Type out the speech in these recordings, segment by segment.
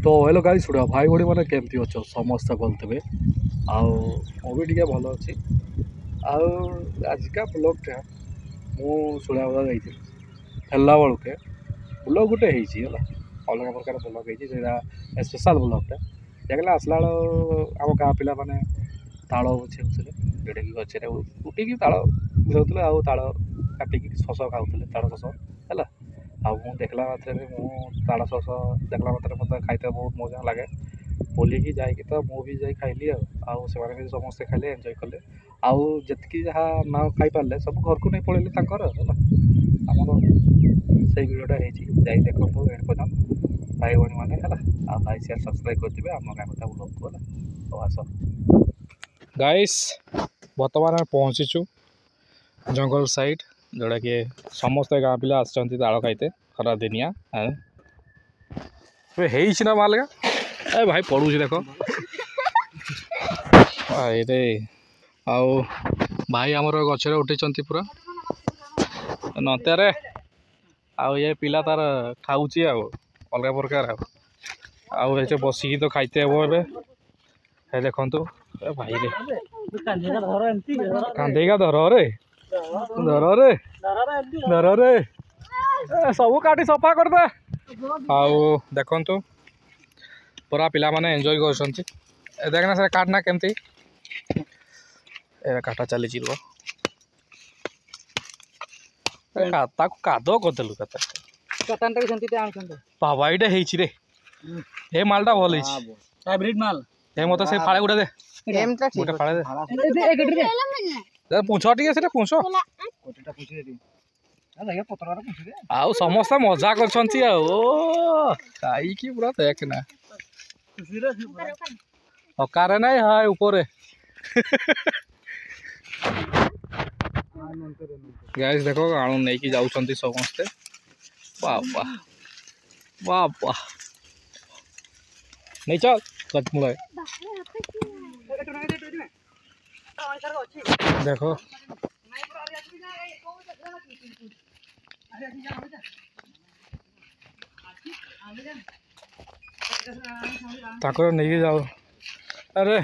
तो hello guys शुड़ा भाई भौणी मैंने केमती अच्छ समस्त भलथे आउे भल अच्छी आजिका ब्लगटा मुड़ा जाइए फेरला बेलुके ब्लग गोटे है अलग प्रकार ब्लग है स्पेशल ब्लगटा देखला आसला आम गाँ पिला मैंने ताल बुझे जोटा कि गचर उठिकी ताल बुझाऊे आउ ताल काटिकी शस खाऊे ताड़ शस है देखला मात्र ताड़ शस देखला मात्र मतलब खाई बहुत मजा लगे बोलिकी जाकि तो मुझे खाइली आने भी समस्ते खाइले एंजॉय कले आउे जहाँ ना खाई पारे सब घर को नहीं पड़े आमर से भिडियोटा है देखो एंड पर्यटन भाई भौणी मैंने है लाइक शेयर सब्सक्राइब करते आम गाँव कथा ब्लॉग को आस गाइस बर्तमान पहुँचीचु जंगल साइड जोटा कि समस्ते गाँ पिला ताल खाइते खरा दिनिया ना मालगा ए भाई पड़ू देख रे आउ भाई आमर गचर उठे पूरा नतारे ये पिला तार खाऊची अलग प्रकार आउ बसिकी तो खाइते हे ए देखु भाई रे कांधेगा धर रे धर रे सब काटी सफा करदे आउ देखु पूरा पिला माने एंजॉय कर देखना सर काटना केमती काटा चली काद करदेलु बाबा ये रे हे मालटा भल हाइब्रिड माल हे मत से फाड़े गुड़ा दे गोटे फाड़े दे पूछ टे से पूछ आउ समस्त मजा कर पूरा देखना हकारे ना हाय ऊपर गाइस देखो आणु नहीं कि जाऊँ समस्ते बाबा बाबा नहीं चल कचमुड़ा देखो ताकर नहीं जाओ अरे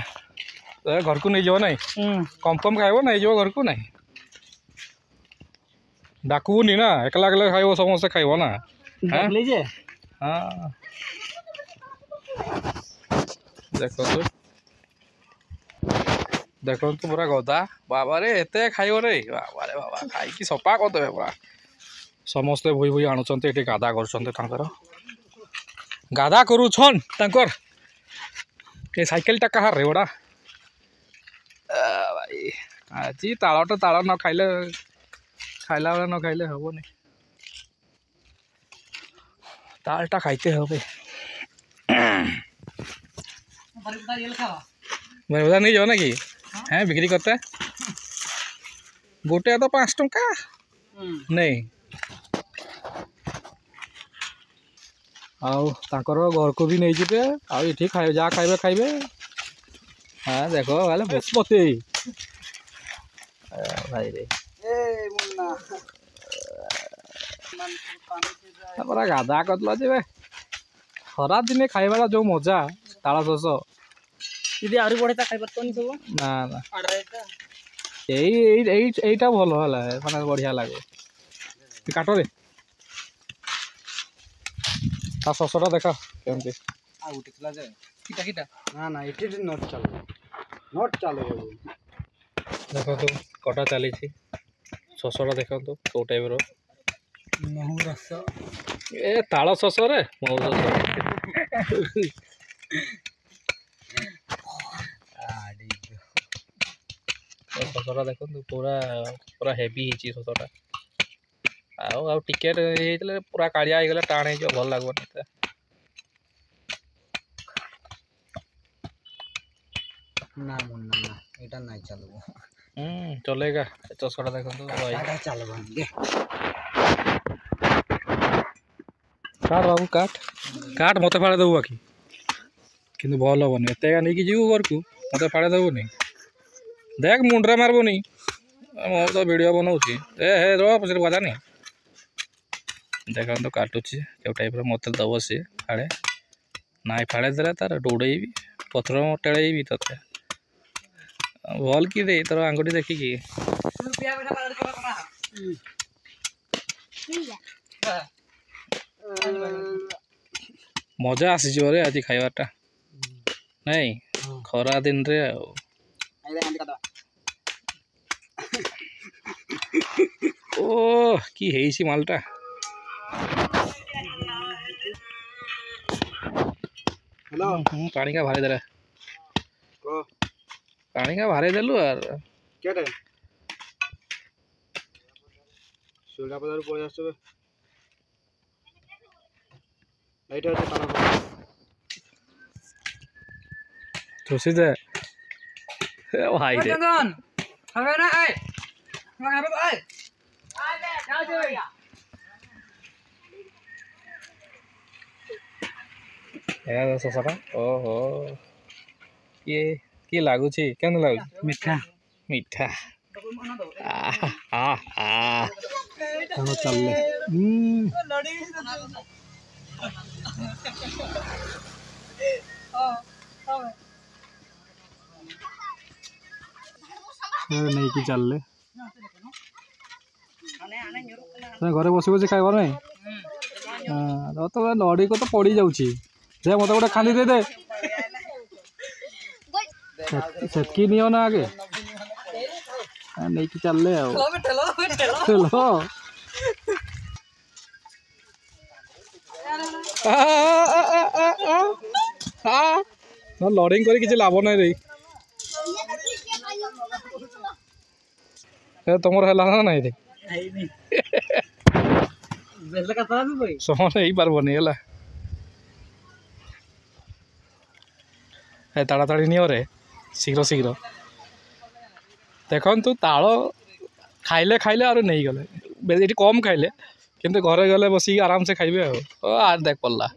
घर को नहीं जाओ नहीं कम कम खाइब नहीं जाओ घर को नहीं डाकुनी ना एकला एकला खाइब समस्ते खाइब ना हाँ देखो तो पूरा गदा बाबा रे एते खाइब रे बाबा रे बाबा खाई सफा करदे पूरा समस्ते भुई भुई आणुचंते एटी गादा कर गादा करूछन तांकर ए साइकिल टा कहार रे बड़ा भाई आज तालटा ताल न खाइले खाइला बेला न खाइले हबो नहीं तालटा खाइते हबे बरबदा नहीं जाओ ना कि हैं बिक्री करते गोटे तो 5 टंका नहीं आउ ताकर घर को भी नहीं जीते आउ ये खाए जहाँ खाइबे खाइबे हाँ देखो वाले बते भाई रे पूरा गादा करला जे खरा दिने खाइबार जो मजा ताल शस दीदी आरी बढ़े खाइबार तो नहीं सब ना ना এইটা ভালো হলা মানে বড়িয়া লাগে কাটো রে তা শসটা দেখা কেমতি আ উঠিলা যে কিটা কিটা না না এটি নট চালো দেখো তো কটা চালিছি শসটা দেখো তো কোন টাইপর মহু রস এ তাଳ শস রে মহু রস शसटा देखो पूरा पूरा हेवी ही शसटा आउ टिकेट पूरा कालिया हो गला टाण हो भल लगे ना मुन्ना ना एटा नहीं चलो चलेगा शसटा देखो काट बाबू काट काट मत फाड़े देबू बाकी कि भल हेनी एत नहीं कि जीव घर को मत फाड़े देबूनी देख मुंड्रे मारबनी मो तो वीडियो बनाऊँगी हे रो पछे बजा नहीं देखा तो काटुची जो टाइप मत दब सी फाड़े नाई फाड़े देला तार डोड़ेबी पथर टेड़ेबी तोते भल कि दे तोर आंगुठी देखिकी मजा आसी रे आज खाइबाटा नहीं खरा दिन रे ओ कि हेइसी मालटा हेलो पानी का भारी देला पानी का भारी देलु यार केटे सुला बाजार पळे आछबे এইটা হচ্ছে টানা खुशी दे भाई दे चंदन हवे ना आए हवे ना आए जाओ जो भैया यार ससरा ओहो ये की लागु छी केन लागु मीठा मीठा आ आ आ कनो चलले नहीं कि चलले घरे बसी बसी खाइब ना तो लड़ी को तो पड़ी जाऊँगी जे मत गोटे खाली दे दे सेतकी नियो ना आगे नहीं कि चलले लोडिंग कर किसी लाभ ना रही तुमर है ना नहीं समझ नहीं पारबनी है ताड़ाताड़ी नियो रे शीघ्र शीघ्र देखु ताल खाइले खाइले और नहीं गले ये कम खाइले किंतु घरे गले बस आराम से खाइबे आ देख पड़ला।